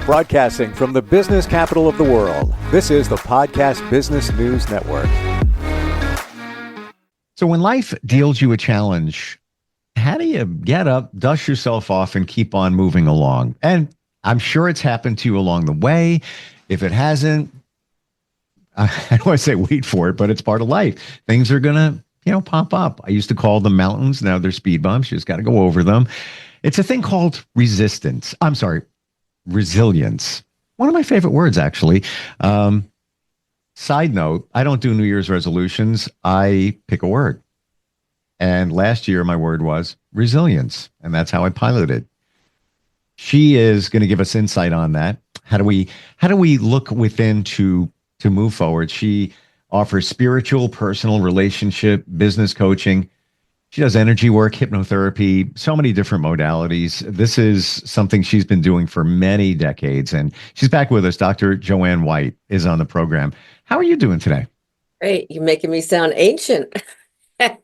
Broadcasting from the business capital of the world, this is the Podcast Business News Network. So when life deals you a challenge, how do you get up, dust yourself off, and keep on moving along? And I'm sure it's happened to you along the way. If it hasn't, I don't want to say wait for it, but it's part of life. Things are going to, pop up. I used to call them mountains. Now they're speed bumps. You just got to go over them. It's a thing called resilience. One of my favorite words, actually. Side note, I don't do New Year's resolutions. I pick a word. And last year, my word was resilience. And that's how I piloted. She is going to give us insight on that. How do we look within to move forward? She offers spiritual, personal, relationship, business coaching. She does energy work, hypnotherapy, so many different modalities. This is something she's been doing for many decades. And she's back with us. Dr. Joanne White is on the program. How are you doing today? Great. You're making me sound ancient. I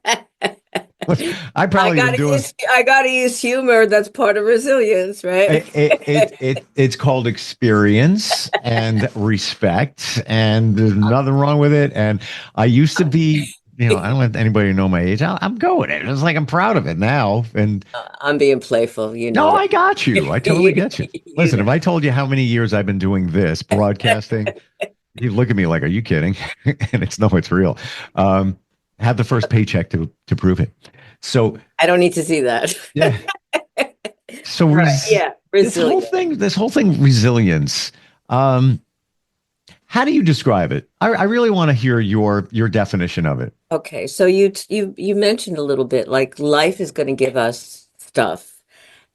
got to use humor. That's part of resilience, right? It's called experience and respect, and there's nothing wrong with it. And I used to be, I don't want anybody to know my age. I'm going it. It's like I'm proud of it now. And I'm being playful, No, I got you. I totally get you. Listen, if I told you how many years I've been doing this broadcasting, you'd look at me like, "Are you kidding?" And it's real. Have the first paycheck to prove it. So I don't need to see that. Yeah. So resilience. This whole thing, resilience. How do you describe it? I really want to hear your definition of it. Okay, so you mentioned a little bit like life is going to give us stuff,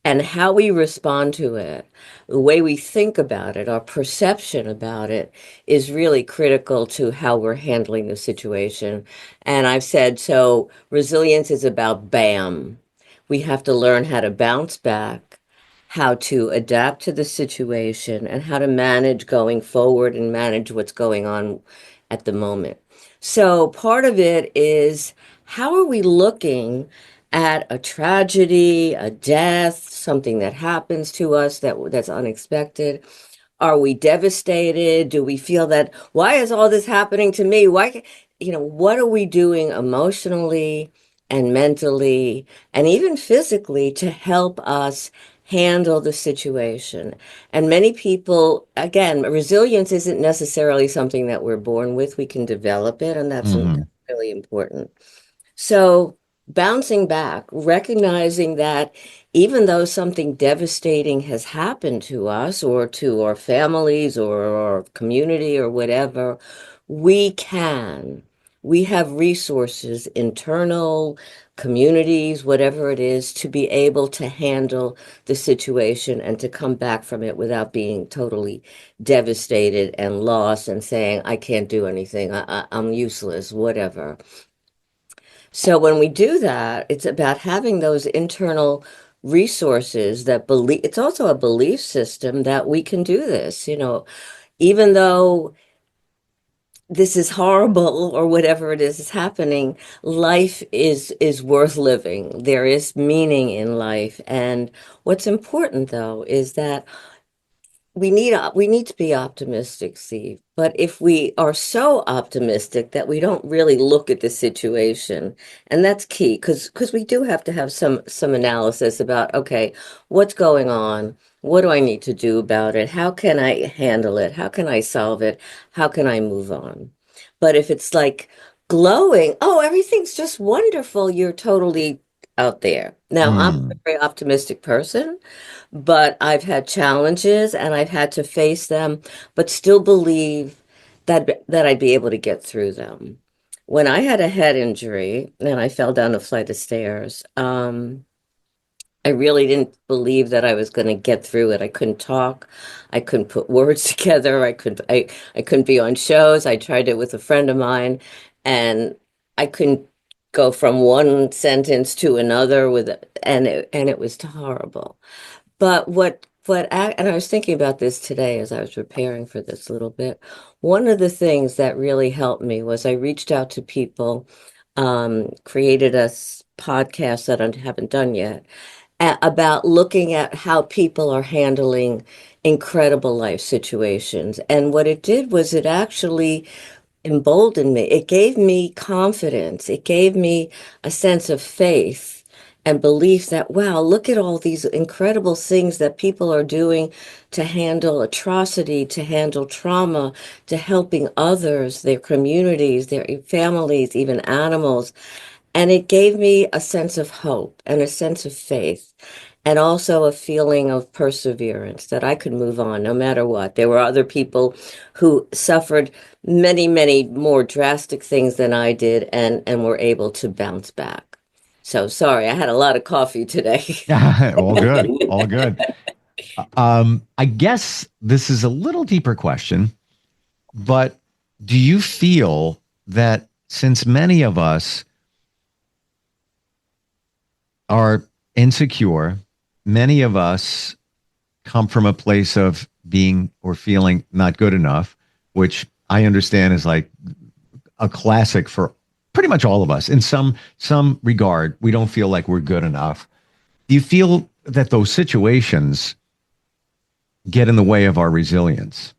and how we respond to it, the way we think about it, our perception about it is really critical to how we're handling the situation. And I've said, so resilience is about BAM. We have to learn how to bounce back, how to adapt to the situation, and how to manage going forward and manage what's going on at the moment. So part of it is, how are we looking at a tragedy, a death, something that happens to us that's unexpected? Are we devastated? Do we feel that, why is all this happening to me? Why, what are we doing emotionally and mentally and even physically to help us handle the situation? And many people, again, resilience isn't necessarily something that we're born with. We can develop it, and that's really important. So bouncing back, recognizing that even though something devastating has happened to us or to our families or our community or whatever, we have resources, internal communities, whatever it is, to be able to handle the situation and to come back from it without being totally devastated and lost and saying, I can't do anything, I'm useless, whatever. So when we do that, it's about having those internal resources it's also a belief system that we can do this, even though this is horrible or whatever it is happening, life is worth living. There is meaning in life. And what's important, though, is that we need to be optimistic, Steve. But if we are so optimistic that we don't really look at the situation, and that's key, because we do have to have some analysis about, okay, what's going on? What do I need to do about it? How can I handle it? How can I solve it? How can I move on? But if it's like glowing, oh, everything's just wonderful, you're totally out there. Now, I'm a very optimistic person, but I've had challenges and I've had to face them, but still believe that I'd be able to get through them. When I had a head injury and I fell down a flight of stairs, I really didn't believe that I was going to get through it. I couldn't talk. I couldn't put words together. I couldn't be on shows. I tried it with a friend of mine, and I couldn't go from one sentence to another and it was horrible. But and I was thinking about this today as I was preparing for this a little bit. One of the things that really helped me was I reached out to people, created a podcast that I haven't done yet. about looking at how people are handling incredible life situations. And what it did was it actually emboldened me. It gave me confidence. It gave me a sense of faith and belief that, wow, look at all these incredible things that people are doing to handle atrocity, to handle trauma, to helping others, their communities, their families, even animals. And it gave me a sense of hope and a sense of faith, and also a feeling of perseverance that I could move on no matter what. There were other people who suffered many, many more drastic things than I did and were able to bounce back. So sorry, I had a lot of coffee today. All good. All good. I guess this is a little deeper question, but do you feel that since many of us are insecure, many of us come from a place of being or feeling not good enough, which I understand is like a classic for pretty much all of us. In some regard, we don't feel like we're good enough. Do you feel that those situations get in the way of our resilience?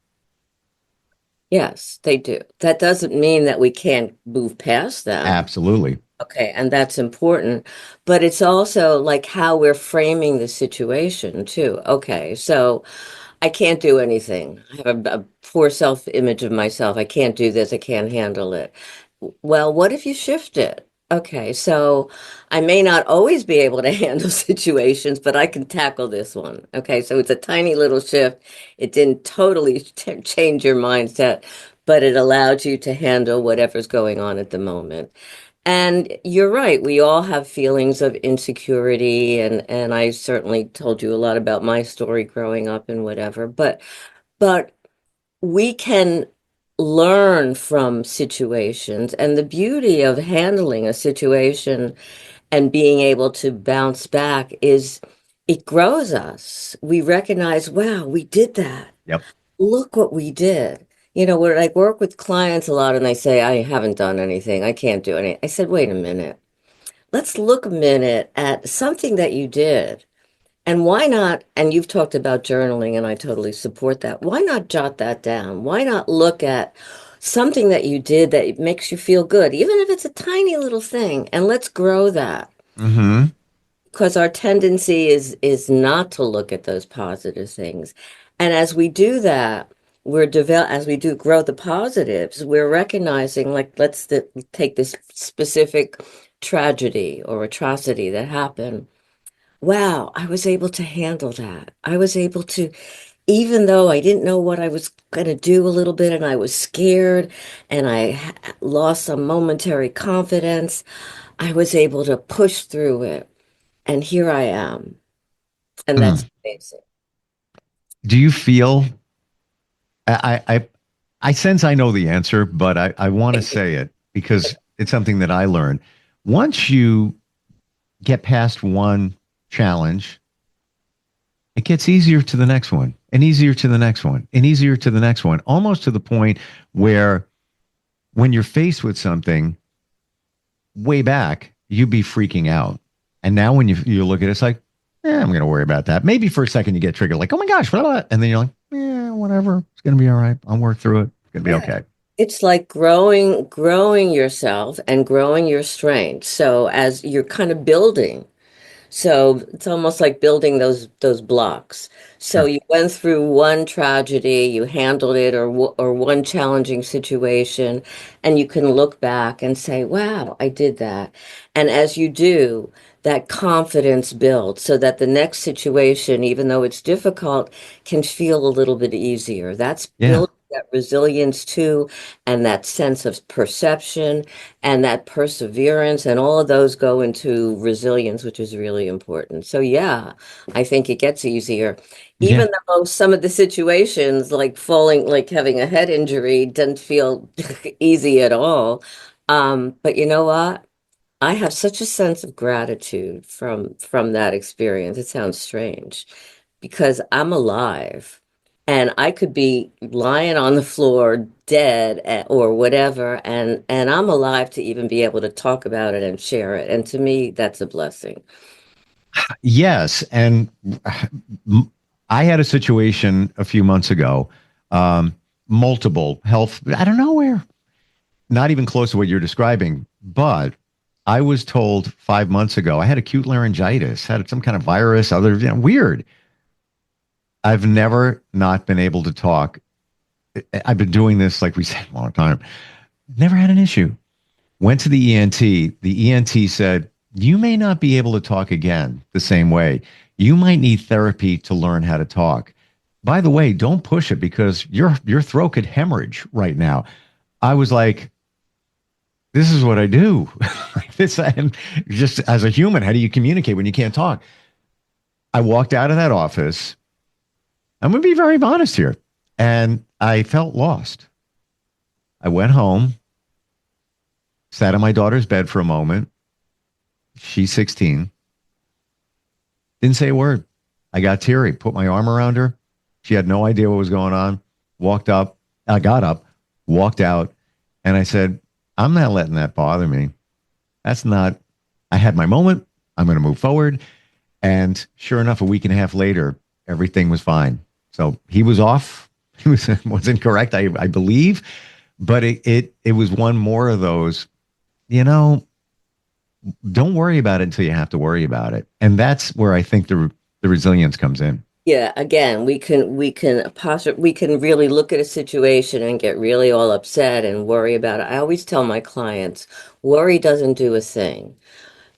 Yes, they do. That doesn't mean that we can't move past them. Absolutely. Okay, and that's important, but it's also like how we're framing the situation too. Okay, so I can't do anything. I have a poor self-image of myself. I can't do this. I can't handle it. Well, what if you shift it? Okay, so I may not always be able to handle situations, but I can tackle this one. Okay, so it's a tiny little shift. It didn't totally change your mindset, but it allowed you to handle whatever's going on at the moment. And you're right, we all have feelings of insecurity, and I certainly told you a lot about my story growing up and whatever, but we can learn from situations, and the beauty of handling a situation and being able to bounce back is it grows us. We recognize, wow, we did that. Yep. Look what we did. Where I work with clients a lot and they say, I haven't done anything. I can't do anything. I said, wait a minute. Let's look a minute at something that you did. And why not? And you've talked about journaling, and I totally support that. Why not jot that down? Why not look at something that you did that makes you feel good, even if it's a tiny little thing, and let's grow that. Mm-hmm. Because our tendency is not to look at those positive things. And as we do that, as we do grow the positives, we're recognizing, like, take this specific tragedy or atrocity that happened. Wow, I was able to handle that. I was able to, even though I didn't know what I was going to do a little bit and I was scared and lost some momentary confidence, I was able to push through it. And here I am. And that's Mm. amazing. Do you feel I sense I know the answer, but I want to say it because it's something that I learned. Once you get past one challenge, it gets easier to the next one and easier to the next one and easier to the next one, almost to the point where when you're faced with something way back, you'd be freaking out. And now when you look at it, it's like, I'm going to worry about that. Maybe for a second you get triggered, like, oh my gosh, blah, blah. And then you're like, whatever. It's going to be all right. I'll work through it. It's going to be Yeah. okay. It's like growing yourself and growing your strength. So as you're kind of building. So it's almost like building those blocks. So Sure. you went through one tragedy, you handled it, or one challenging situation, and you can look back and say, "Wow, I did that." And as you do, that confidence builds so that the next situation, even though it's difficult, can feel a little bit easier. That's Yeah. building that resilience too, and that sense of perception and that perseverance, and all of those go into resilience, which is really important. So yeah, I think it gets easier. Yeah. Even though some of the situations like falling, like having a head injury, doesn't feel easy at all. But you know what? I have such a sense of gratitude from that experience. It sounds strange because I'm alive and I could be lying on the floor dead or whatever, and I'm alive to even be able to talk about it and share it. And to me, that's a blessing. Yes. And I had a situation a few months ago, multiple health, I don't know where, not even close to what you're describing, but I was told 5 months ago I had acute laryngitis, had some kind of virus, weird. I've never not been able to talk. I've been doing this, like we said, a long time. Never had an issue. Went to the ENT. The ENT said, you may not be able to talk again the same way. You might need therapy to learn how to talk. By the way, don't push it because your throat could hemorrhage right now. I was like, this is what I do. This, and just as a human, how do you communicate when you can't talk? I walked out of that office. I'm going to be very honest here. And I felt lost. I went home, sat on my daughter's bed for a moment. She's 16. Didn't say a word. I got teary, put my arm around her. She had no idea what was going on. I got up, walked out, and I said, I'm not letting that bother me. I had my moment. I'm going to move forward. And sure enough, a week and a half later, everything was fine. So he was off. He was incorrect, I believe. But it was one more of those, don't worry about it until you have to worry about it. And that's where I think the resilience comes in. Yeah, again, we can really look at a situation and get really all upset and worry about it. I always tell my clients, worry doesn't do a thing.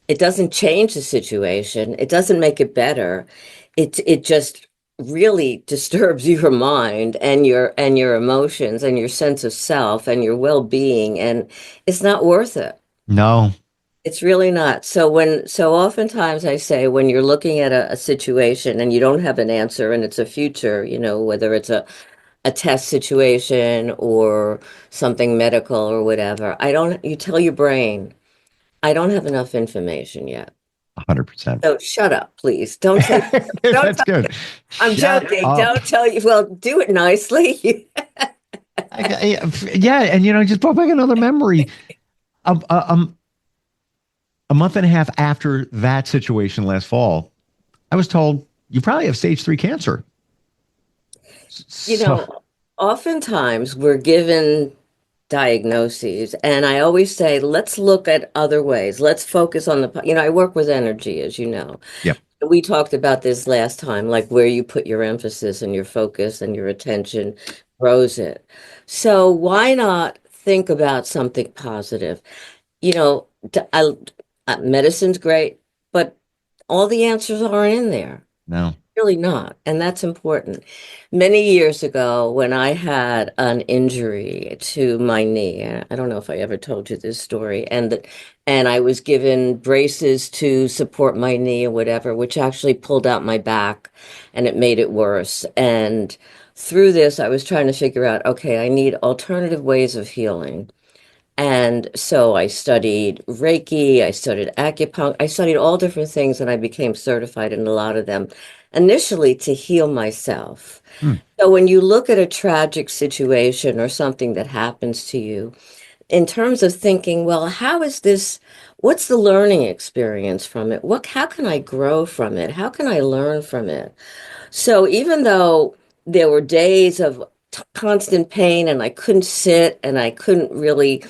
It doesn't change the situation. It doesn't make it better. It just really disturbs your mind and your emotions and your sense of self and your well-being, and it's not worth it. No, It's really not. So oftentimes I say when you're looking at a situation and you don't have an answer and it's a future, whether it's a test situation or something medical or whatever, you tell your brain, I don't have enough information yet. 100%. So shut up, please. Don't say, don't That's tell, good. I'm Shut joking. up. Don't tell you. Well, do it nicely. Yeah, and just brought back another memory. A month and a half after that situation last fall, I was told you probably have stage 3 cancer. You So know, Oftentimes we're given diagnoses, and I always say, let's look at other ways. Let's focus on I work with energy, as you know. yeah, We talked about this last time, like where you put your emphasis and your focus and your attention grows it. So why not think about something positive? You know, d- I, Medicine's great, but all the answers aren't in there. no, Really not. And that's important. Many years ago, when I had an injury to my knee, I don't know if I ever told you this story, and I was given braces to support my knee or whatever, which actually pulled out my back and it made it worse. And through this, I was trying to figure out, okay, I need alternative ways of healing. And so I studied Reiki, I studied acupuncture, I studied all different things, and I became certified in a lot of them, initially to heal myself. hmm, So when you look at a tragic situation or something that happens to you, in terms of thinking, well, what's the learning experience from it? How can I grow from it? How can I learn from it? So even though there were days of constant pain and I couldn't sit and I couldn't really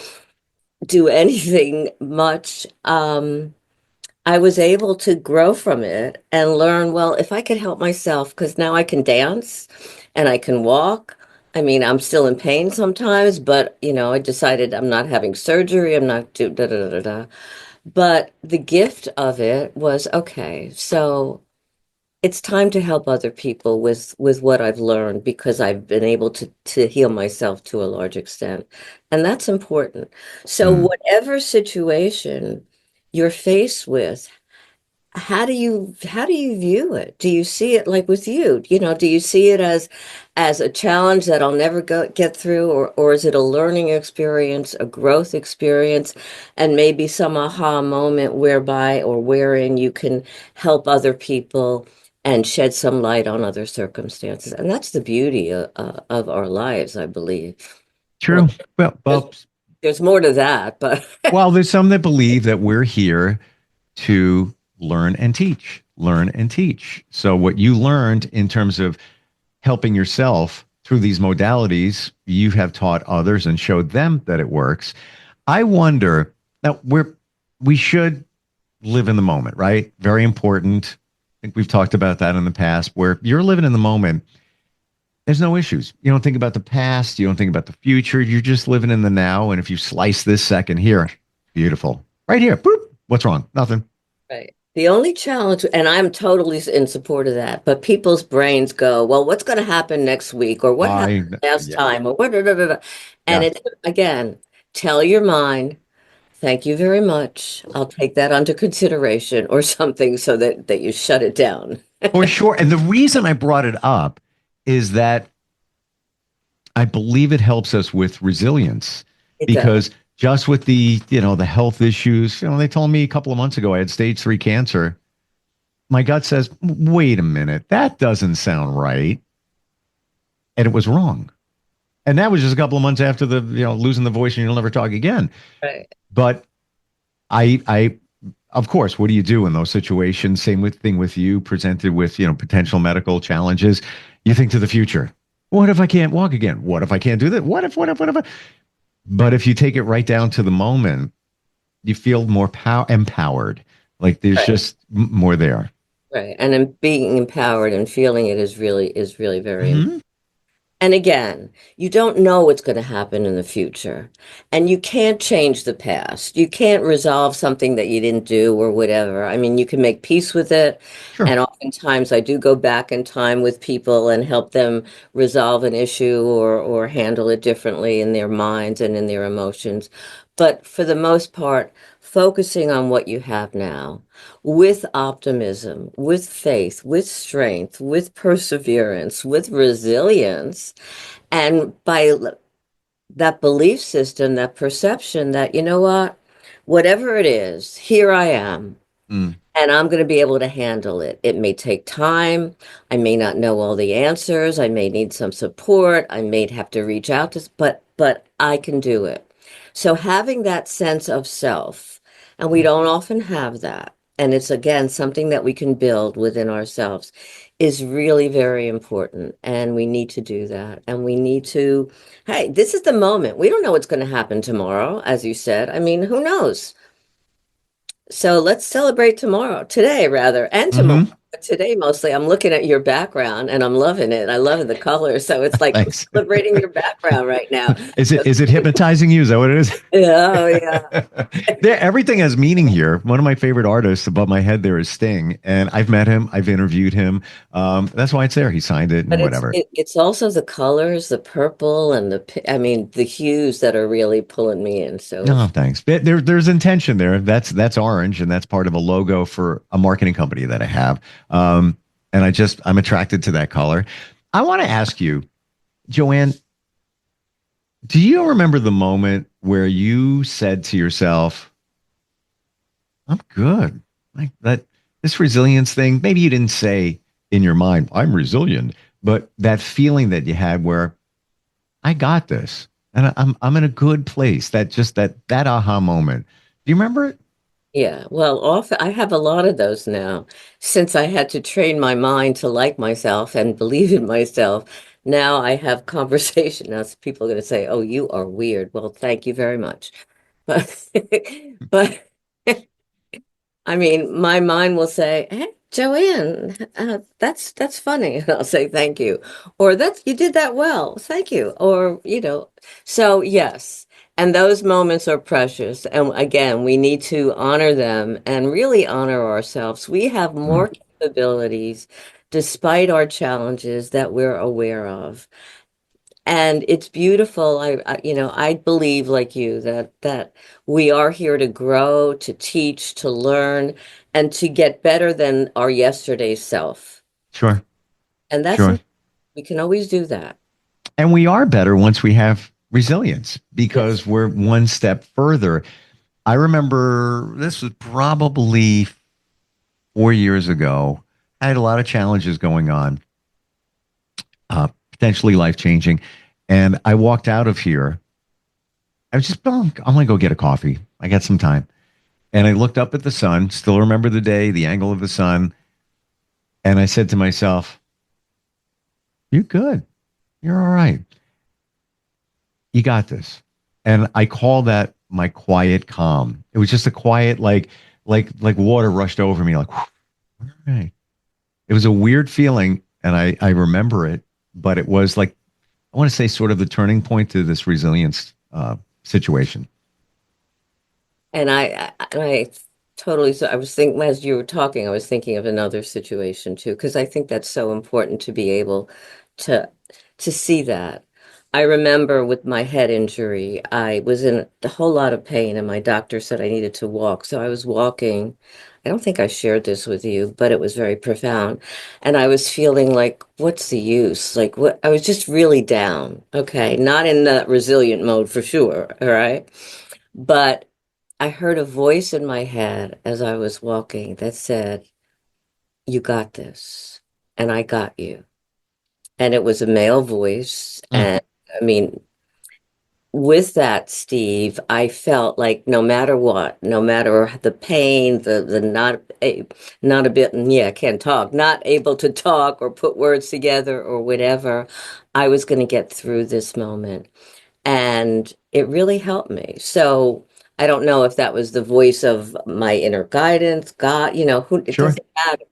do anything much, I was able to grow from it and learn, well, if I could help myself, because now I can dance and I can walk. I mean, I'm still in pain sometimes, but I decided I'm not having surgery. I'm not do da da da da. Da. But the gift of it was okay. So it's time to help other people with what I've learned because I've been able to heal myself to a large extent. And that's important. So hmm. whatever situation you're faced with, how do you view it? Do you see it like with you? Do you see it as a challenge that I'll never get through, or is it a learning experience, a growth experience, and maybe some aha moment whereby or wherein you can help other people and shed some light on other circumstances? And that's the beauty of our lives, I believe. Well, True. Well, there's, well, there's more to that, but there's some that believe that we're here to learn and teach, learn and teach. So what you learned in terms of helping yourself through these modalities, you have taught others and showed them that it works. I wonder now we should live in the moment, right? Very important. I think we've talked about that in the past where you're living in the moment. There's no issues. You don't think about the past. You don't think about the future. You're just living in the now. And if you slice this second here, beautiful. Right here. Boop. What's wrong? Nothing. Right. The only challenge, and I'm totally in support of that, but people's brains go, well, what's going to happen next week? Or what happened last Yeah. time? Or what? Da, da, da, da. And Yeah. it's, again, tell your mind, thank you very much. I'll take that under consideration or something so that you shut it down. For sure. And the reason I brought it up is that I believe it helps us with resilience It because does. just with the health issues, they told me a couple of months ago I had stage 3 cancer. My gut says, wait a minute, that doesn't sound right. And it was wrong. And that was just a couple of months after the, losing the voice and you'll never talk again. Right. But I, of course, what do you do in those situations? Same thing with you presented with, potential medical challenges. You think to the future. What if I can't walk again? What if I can't do that? What if? But if you take it right down to the moment, you feel more empowered. Like there's Right. just more there. Right. And then being empowered and feeling it is really very important. Mm-hmm. And again, you don't know what's going to happen in the future. And you can't change the past. You can't resolve something that you didn't do or whatever. I mean, you can make peace with it. Sure. And oftentimes I do go back in time with people and help them resolve an issue or handle it differently in their minds and in their emotions. But for the most part, focusing on what you have now with optimism, with faith, with strength, with perseverance, with resilience, and by that belief system, that perception that, you know what, whatever it is, here I am. Mm. And I'm going to be able to handle it. It may take time. I may not know all the answers. I may need some support. I may have to reach out to, but I can do it. So having that sense of self, and we don't often have that, and it's again something that we can build within ourselves, is really very important. And we need to do that. And we need to, hey, this is the moment. We don't know what's going to happen tomorrow, as you said. I mean, who knows? So let's celebrate today rather, and tomorrow. Mm-hmm. But today mostly, I'm looking at your background and I'm loving it. I love the color. So it's like I'm Thanks. celebrating your background right now. Is it hypnotizing you? Is that what it is? Yeah, oh yeah. Everything has meaning here. One of my favorite artists above my head there is Sting, and I've met him. I've interviewed him. That's why it's there. He signed it and But whatever. it's also the colors, the purple and I mean the hues that are really pulling me in. So No, thanks. There's intention there. That's orange, and that's part of a logo for a marketing company that I have. And I'm attracted to that color. I want to ask you, Joanne, do you remember the moment where you said to yourself, I'm good. Like that, this resilience thing, maybe you didn't say in your mind, I'm resilient, but that feeling that you had where I got this and I'm in a good place. That aha moment. Do you remember it? yeah, well, often I have a lot of those now since I had to train my mind to like myself and believe in myself. Now I have conversation. Now people are going to say, "Oh, you are weird." Well, thank you very much. But but I mean, my mind will say, "Hey, Joanne, that's funny," and I'll say, "Thank you," or "That's you did that well, thank you," or So yes, and those moments are precious, and again, we need to honor them and really honor ourselves. We have Mm, more capabilities, despite our challenges that we're aware of. And it's beautiful. I believe like you that we are here to grow, to teach, to learn, and to get better than our yesterday's self. sure, And sure. we can always do that. And we are better once we have resilience Yes. because we're one step further. I remember this was probably 4 years ago. I had a lot of challenges going on, potentially life changing. And I walked out of here. I was just, oh, I'm going to go get a coffee. I got some time. And I looked up at the sun, still remember the day, the angle of the sun. And I said to myself, you're good. You're all right. You got this. And I call that my quiet calm. It was just a quiet, like water rushed over me, like, all right. It was a weird feeling, and I remember it, but it was like, I want to say sort of the turning point to this resilience situation. And I totally, so I was thinking, as you were talking, I was thinking of another situation too, because I think that's so important to be able to see that. I remember with my head injury, I was in a whole lot of pain, and my doctor said I needed to walk. So I was walking. I don't think I shared this with you, but it was very profound. And I was feeling like, what's the use? Like, what? I was just really down. Okay. Not in the resilient mode for sure. All right. But I heard a voice in my head as I was walking that said, you got this. And I got you. And it was a male voice. And I mean, with that, Steve, I felt like no matter what, no matter the pain, the not a bit, yeah, I can't talk, not able to talk or put words together or whatever, I was going to get through this moment. And it really helped me. So I don't know if that was the voice of my inner guidance, God, it Sure. doesn't matter.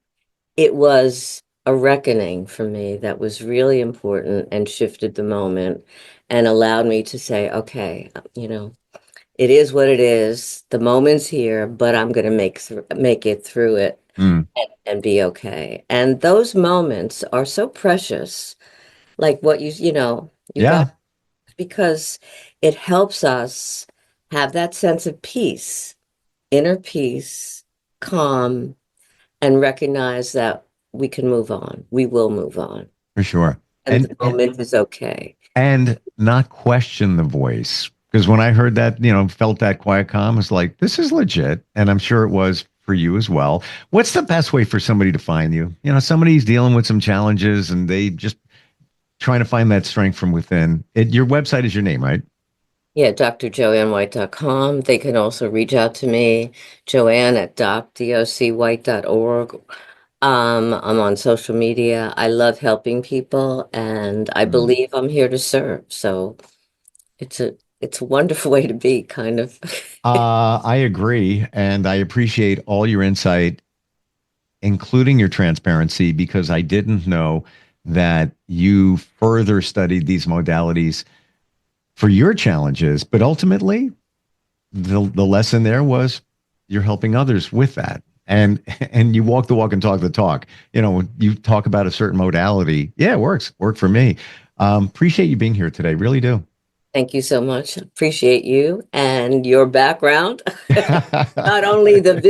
It was a reckoning for me that was really important and shifted the moment and allowed me to say, okay, it is what it is. The moment's here, but I'm going to make it through it and be okay. And those moments are so precious, like what you Yeah, got, because it helps us have that sense of peace, inner peace, calm, and recognize that we can move on. We will move on. for sure. And the moment is okay. And not question the voice. Because when I heard that, felt that quiet calm, I was like, this is legit. And I'm sure it was for you as well. What's the best way for somebody to find you? Somebody's dealing with some challenges and they just trying to find that strength from within. Your website is your name, right? Yeah, drjoannewhite.com. They can also reach out to me, Joanne at docwhite.org. I'm on social media. I love helping people, and I believe I'm here to serve. So it's a wonderful way to be, kind of. I agree. And I appreciate all your insight, including your transparency, because I didn't know that you further studied these modalities for your challenges. But ultimately, the lesson there was you're helping others with that. And you walk the walk and talk the talk. You talk about a certain modality. Yeah, it works. Worked for me. Appreciate you being here today. Really do. Thank you so much. Appreciate you and your background. Not only the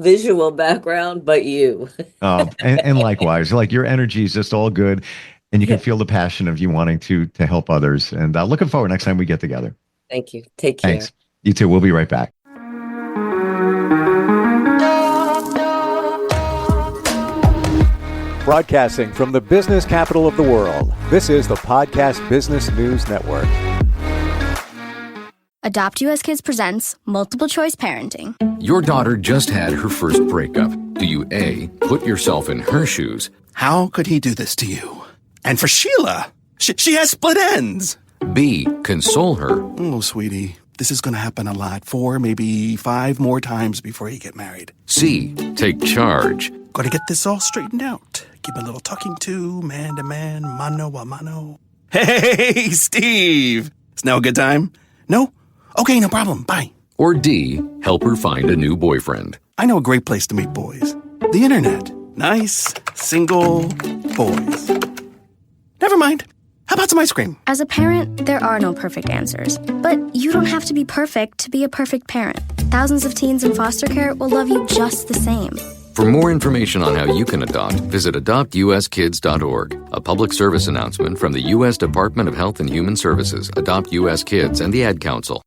visual background, but you. And likewise, like your energy is just all good, and you can feel the passion of you wanting to help others. And looking forward next time we get together. Thank you. Take care. Thanks. You too. We'll be right back. Broadcasting from the business capital of the world, this is the Podcast Business News Network. Adopt US Kids presents Multiple Choice Parenting. Your daughter just had her first breakup. Do you A, put yourself in her shoes? How could he do this to you? And for Sheila, she has split ends. B, console her? Oh, sweetie, this is going to happen a lot. 4, maybe 5 more times before you get married. C, take charge? Got to get this all straightened out. Give a little talking to, man to man, mano a mano. Hey, Steve! Is now a good time? No? Okay, no problem. Bye. Or D, help her find a new boyfriend? I know a great place to meet boys. The internet. Nice, single boys. Never mind. How about some ice cream? As a parent, there are no perfect answers. But you don't have to be perfect to be a perfect parent. Thousands of teens in foster care will love you just the same. For more information on how you can adopt, visit adoptuskids.org. A public service announcement from the U.S. Department of Health and Human Services, Adopt U.S. Kids, and the Ad Council.